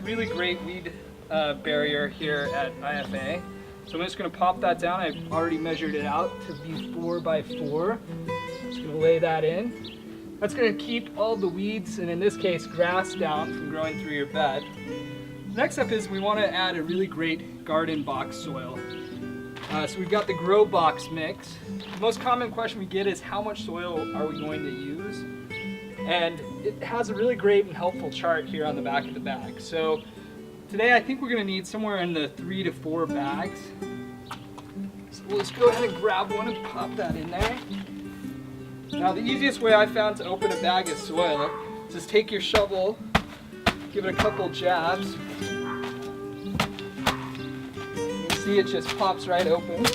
really great weed barrier here at IFA. So I'm just going to pop that down. I've already measured it out to be 4 by 4. Just going to lay that in. That's going to keep all the weeds, and in this case grass, down from growing through your bed. Next step is we want to add a really great garden box soil. So we've got the grow box mix. The most common question we get is how much soil are we going to use? And it has a really great and helpful chart here on the back of the bag. So today I think we're going to need somewhere in the 3 to 4 bags. So we'll just go ahead and grab one and pop that in there. Now the easiest way I found to open a bag of soil is just take your shovel, give it a couple jabs. You see it just pops right open.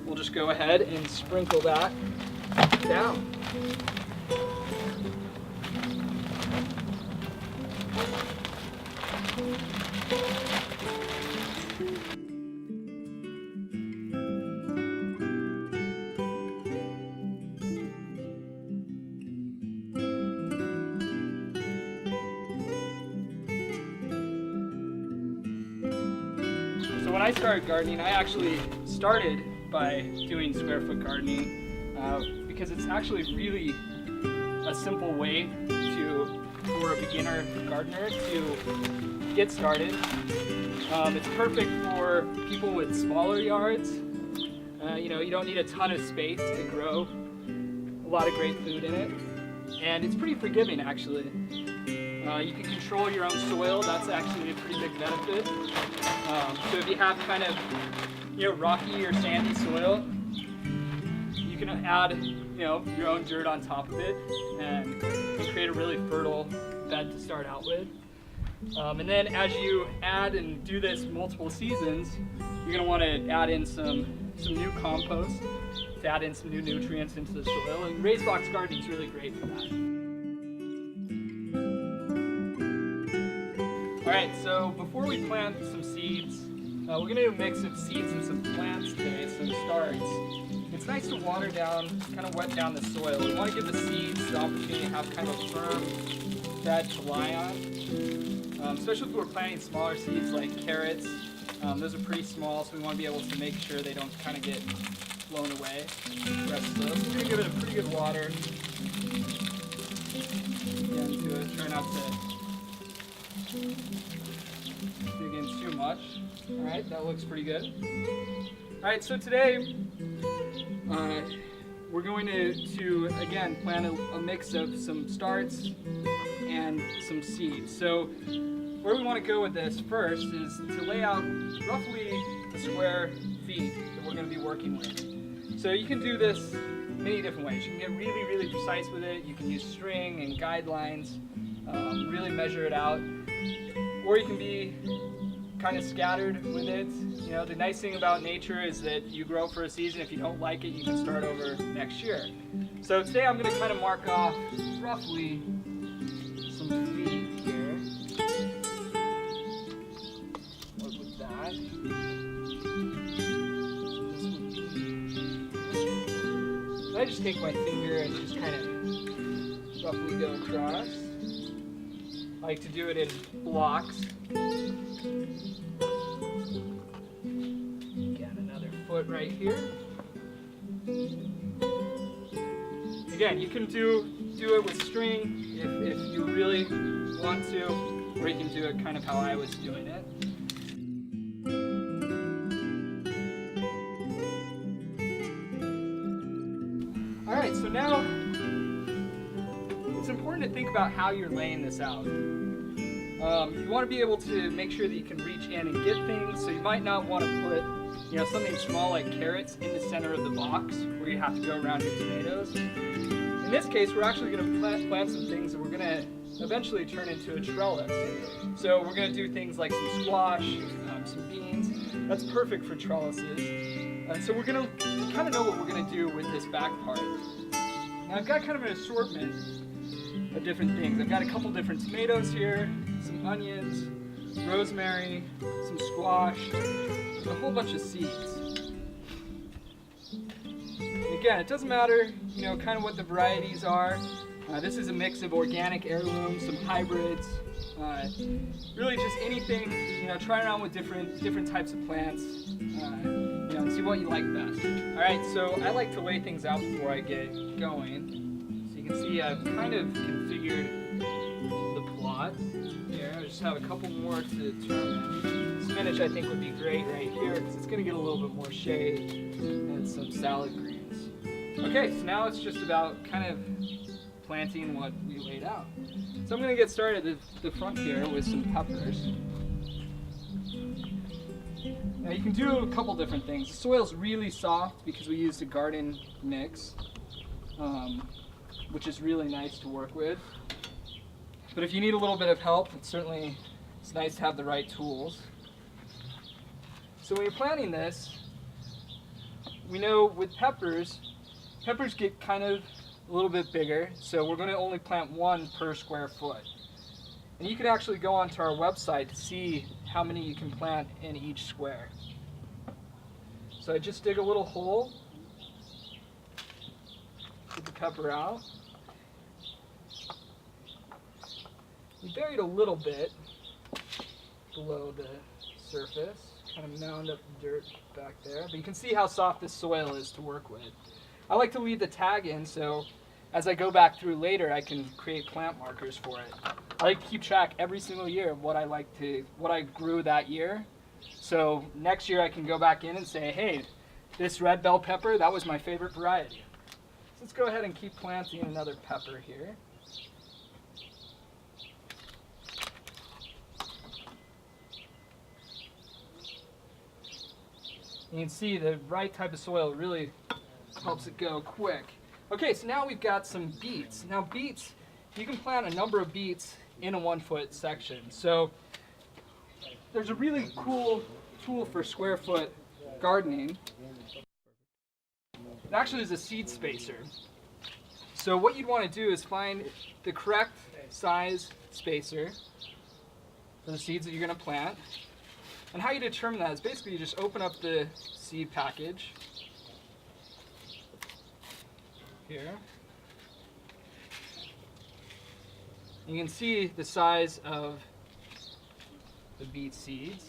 We'll just go ahead and sprinkle that down. So when I started gardening, I actually started by doing square foot gardening because it's actually really a simple way for a beginner gardener to get started. It's perfect for people with smaller yards. You don't need a ton of space to grow a lot of great food in it, and it's pretty forgiving actually. You can control your own soil. That's actually a pretty big benefit. So if you have kind of rocky or sandy soil, you can add your own dirt on top of it and create a really fertile bed to start out with. And then as you add and do this multiple seasons, you're going to want to add in some new compost to add in some new nutrients into the soil. And raised box gardening is really great for that. Alright, so before we plant some seeds, we're going to do a mix of seeds and some plants today, some starts. It's nice to water down, kind of wet down the soil. We want to give the seeds the opportunity to have kind of a firm bed to lie on. Especially if we're planting smaller seeds like carrots. Those are pretty small, so we want to be able to make sure they don't kind of get blown away. The rest of those. We're going to give it a pretty good water. Again, to it. Try not to dig in too much. Alright, that looks pretty good. Alright, so today we're going to again plant a mix of some starts and some seeds. So where we want to go with this first is to lay out roughly the square feet that we're going to be working with. So you can do this many different ways. You can get really, really precise with it. You can use string and guidelines, really measure it out. Or you can be kind of scattered with it. The nice thing about nature is that you grow for a season. If you don't like it, you can start over next year. So today I'm going to kind of mark off roughly some feet here. Look with that. I just take my finger and just kind of roughly go across. I like to do it in blocks. Again, another foot right here. Again, you can do it with string if you really want to, or you can do it kind of how I was doing it. Alright, so now it's important to think about how you're laying this out. You want to be able to make sure that you can reach in and get things, so you might not want to put something small like carrots in the center of the box where you have to go around your tomatoes. In this case, we're actually going to plant some things that we're going to eventually turn into a trellis. So we're going to do things like some squash, some beans. That's perfect for trellises. And so we're going to kind of know what we're going to do with this back part. Now I've got kind of an assortment of different things. I've got a couple different tomatoes here, some onions, rosemary, some squash, and a whole bunch of seeds. Again, it doesn't matter, kind of what the varieties are. This is a mix of organic heirlooms, some hybrids, really just anything, try around with different types of plants, and see what you like best. All right, so I like to lay things out before I get going. So you can see I've kind of configured the plot here. I just have a couple more to determine. Spinach I think would be great right here because it's going to get a little bit more shade, and some salad greens. Okay, so now it's just about kind of planting what we laid out. So I'm going to get started at the front here with some peppers. Now you can do a couple different things. The soil's really soft because we used a garden mix, which is really nice to work with. But if you need a little bit of help, it's nice to have the right tools. So when you're planting this, we know with peppers get kind of a little bit bigger, so we're going to only plant one per square foot. And you can actually go onto our website to see how many you can plant in each square. So I just dig a little hole, get the pepper out. We buried a little bit below the surface, kind of mound up the dirt back there, but you can see how soft this soil is to work with. I like to leave the tag in so as I go back through later I can create plant markers for it. I like to keep track every single year of what I grew that year. So next year I can go back in and say, hey, this red bell pepper, that was my favorite variety. So let's go ahead and keep planting another pepper here. You can see the right type of soil really helps it go quick. Okay, so now we've got some beets. Now beets, you can plant a number of beets in a 1 foot section. So there's a really cool tool for square foot gardening. It actually is a seed spacer. So what you'd want to do is find the correct size spacer for the seeds that you're going to plant. And how you determine that is basically you just open up the seed package here. You can see the size of the beet seeds.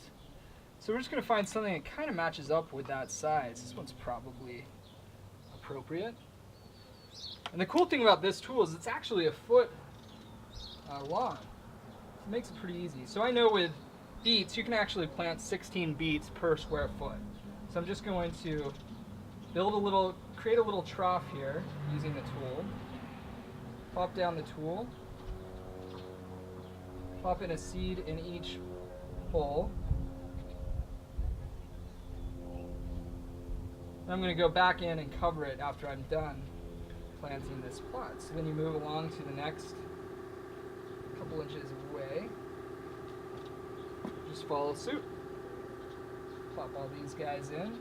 So we're just going to find something that kind of matches up with that size. This one's probably appropriate. And the cool thing about this tool is it's actually a foot long. It makes it pretty easy. So I know with beets, you can actually plant 16 beets per square foot. So I'm just going to create a little trough here using the tool. Plop down the tool. Plop in a seed in each hole. And I'm going to go back in and cover it after I'm done planting this plot. So then you move along to the next couple inches away. Just follow suit. Plop all these guys in.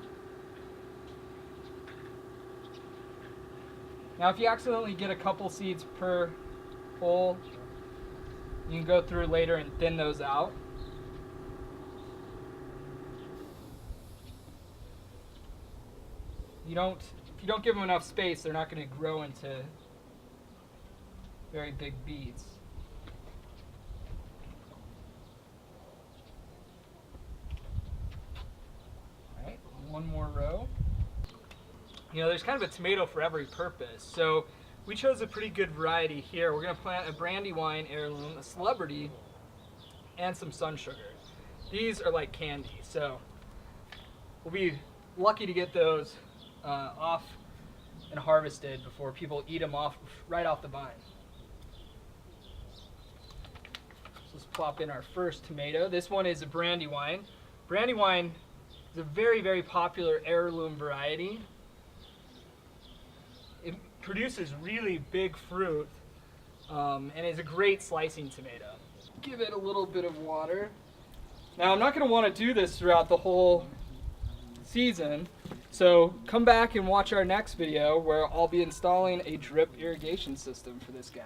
Now if you accidentally get a couple seeds per hole, you can go through later and thin those out. If you don't give them enough space, they're not going to grow into very big beets. One more row. There's kind of a tomato for every purpose. So we chose a pretty good variety here. We're going to plant a Brandywine heirloom, a celebrity, and some sun sugar. These are like candy, so we'll be lucky to get those off and harvested before people eat them right off the vine. So let's plop in our first tomato. This one is a Brandywine. Brandywine is a very, very popular heirloom variety. It produces really big fruit and is a great slicing tomato. Give it a little bit of water. Now I'm not going to want to do this throughout the whole season, so come back and watch our next video where I'll be installing a drip irrigation system for this guy.